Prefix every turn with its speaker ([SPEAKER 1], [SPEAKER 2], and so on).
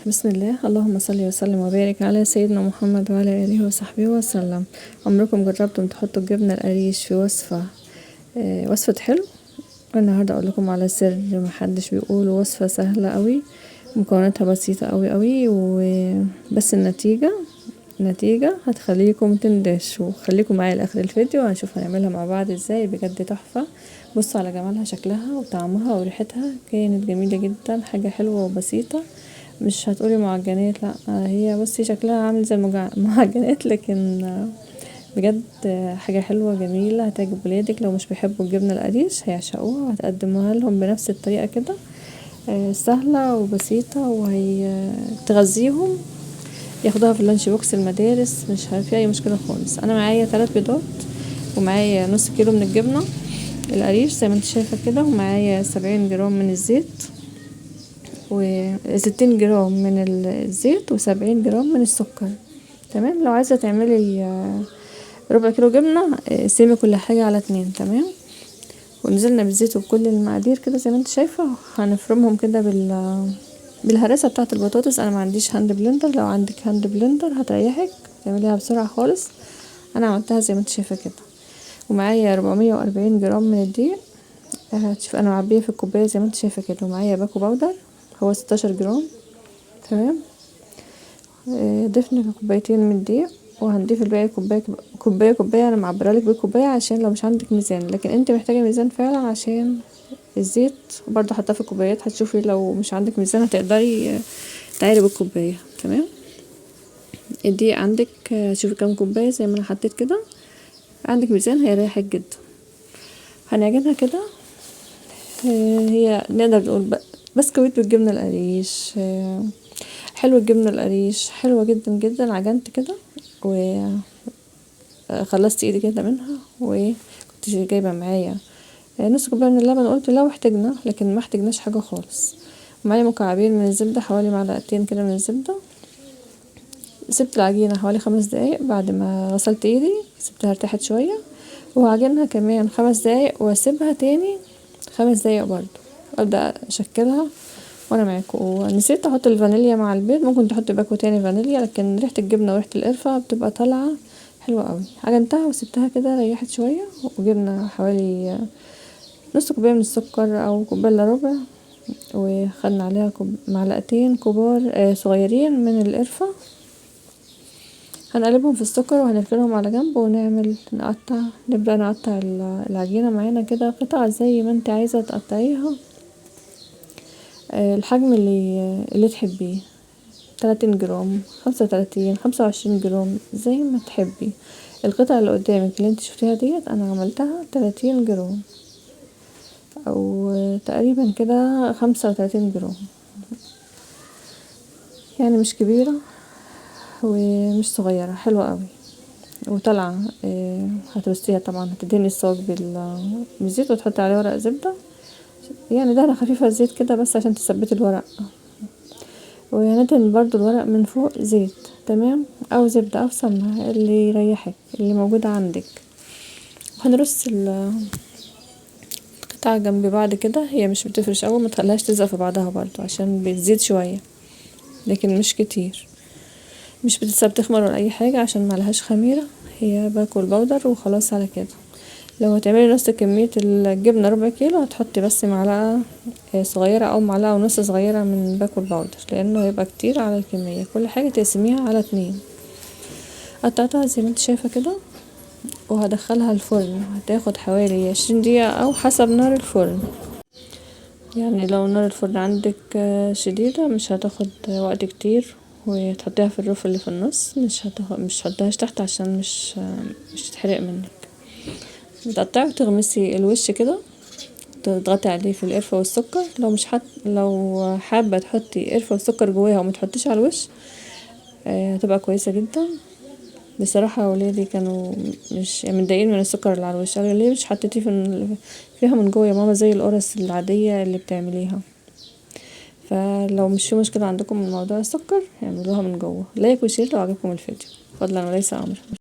[SPEAKER 1] بسم الله، اللهم صل وسلم وبارك على سيدنا محمد وعلى اله وصحبه وسلم. عمركم جربتم تحطوا الجبنه القريش في وصفه حلو؟ النهارده اقول لكم على سر محدش بيقوله، وصفه سهله قوي، مكوناتها بسيطه قوي قوي، وبس النتيجه هتخليكم تندهشوا. خليكم معايا لاخر الفيديو، هنشوف هنعملها مع بعض ازاي. بجد تحفه. بصوا على جمالها، شكلها وطعمها وريحتها كانت جميله جدا. حاجه حلوه وبسيطه، مش هتقولي معجنات، لا هي بصي شكلها عامل زي المعجنات، لكن بجد حاجة حلوة جميلة، هتعجب ولادك. لو مش بيحبوا الجبنة القريش هيعشقوها، وهتقدموها لهم بنفس الطريقة كده، سهلة وبسيطة، وهي تغذيهم، ياخدوها في اللانش بوكس المدارس، مش في اي مشكلة خالص. انا معايا 3 بيضات، ومعايا نص كيلو من الجبنة القريش زي ما انت شايفة كده، ومعايا 70 جرام من الزيت، و60 جرام من الزيت، و70 جرام من السكر. تمام. لو عايزة تعملي ربع كيلو جبنة، قسمي كل حاجة على 2. تمام. ونزلنا بالزيت وبكل المقادير كده زي ما انت شايفة. هنفرمهم كده بالهراسة بتاعة البطاطس. انا ما عنديش هاند بلندر، لو عندك هاند بلندر هتريحك تعمليها بسرعة خالص. انا عملتها زي ما انت شايفة كده. ومعايا 440 جرام من الدقيق، هتشوف انا معبيه في الكوبايه زي ما انت شايفه كده. ومعايا باكو باودر، هو 16 جرام. تمام. ضفنا كوبايتين من الدقيق، وهنضيف الباقي كوبايه. انا معبرالك بالكوبايه عشان لو مش عندك ميزان، لكن انت محتاجه ميزان فعلا عشان الزيت. وبرضه حطاه في الكوبايات، هتشوفي لو مش عندك ميزان هتقدري تعايري بالكوبايه. تمام. الدقيق عندك، شوفي كام كوبايه زي ما انا حطيت كده. عندك ميزان هيريحك جدا. هنعجنها كده. هي نقدر نقول بسكويت بالجبنة القريش. حلو، الجبنة القريش حلوة جدا جدا. عجنت كده وخلصت ايدي كده منها، وكنت جايبة معايا نص كوباية من اللبن. قلت لو احتاجنا، لكن ما احتاجناش حاجة خالص. ومعايا مكعبين من الزبدة، حوالي معلقتين كده من الزبدة. سبت العجينة حوالي 5 دقايق. بعد ما غسلت ايدي سبتها ارتاحت شوية، وهعجنها كمان 5 دقايق، واسيبها تاني 5 دقايق برضو، ابدا اشكلها وانا معاكم. ونسيت احط الفانيليا مع البيض، ممكن تحط باكو تاني فانيليا، لكن ريحه الجبنه وريحه القرفه بتبقى طالعه حلوه قوي. عجنتها وسبتها كده ريحت شويه، وجبنا حوالي نص كوبايه من السكر او كوبايه الا ربع، وخدنا عليها معلقتين كبار صغيرين من القرفه. هنقلبهم في السكر وهنركنهم على جنب، نبدأ نقطع العجينة معانا كده قطع زي ما انت عايزة تقطعيها، الحجم اللي تحبيه، 30 جرام، 35، 25 جرام زي ما تحبي. القطعة اللي قدامك اللي انت شفتيها ديت انا عملتها 30 جرام، او تقريبا كده 35 جرام، يعني مش كبيرة ومش صغيرة، حلوة قوي وطالعه. هترصيها طبعا، هتدهني الصاج بالزيت، وتحطي عليه ورق زبده، يعني دهنه خفيفه زيت كده بس عشان تثبتي الورق. وهندهن برضو الورق من فوق زيت. تمام. او زبده او سمنه اللي يريحك، اللي موجوده عندك. وهنرص القطع جنب بعض كده. هي مش بتفرش قوي، ما تخليهاش تلزق في بعضها برضو عشان بتزيد شويه، لكن مش كتير. مش بتتساب تخمر ولا اي حاجه عشان معلهاش خميره، هي باكل باودر وخلاص على كده. لو هتعملي نص كمية الجبنة ربع كيلو، هتحطي بس معلقة صغيرة او معلقة ونص صغيرة من باكل باودر، لانه هيبقى كتير على الكمية. كل حاجة تقسميها على 2. قطعتها زي ما انت شايفة كده، وهدخلها الفرن. هتاخد حوالي 20 دقيقة او حسب نار الفرن. يعني لو نار الفرن عندك شديدة مش هتاخد وقت كتير. وتحطيها في الرف اللي في النص، مش تحطيهاش تحت عشان مش تتحرق منك. بتقطعي وتغمسي الوش كده، تضغطي عليه في القرفة والسكر. لو حابة تحطي قرفة وسكر جواها وما تحطيش على الوش، هتبقى كويسة جدا. بصراحة ولادي كانوا مش متضايقين من السكر اللي على الوش، قالوا ليه مش حطيتيه فيها من جوه يا ماما زي القرص العادية اللي بتعمليها؟ فلو مش في مشكلة عندكم من موضوع السكر، اعملوها من جوه. لايك وشير لو عجبكم الفيديو، فضلا وليس امر.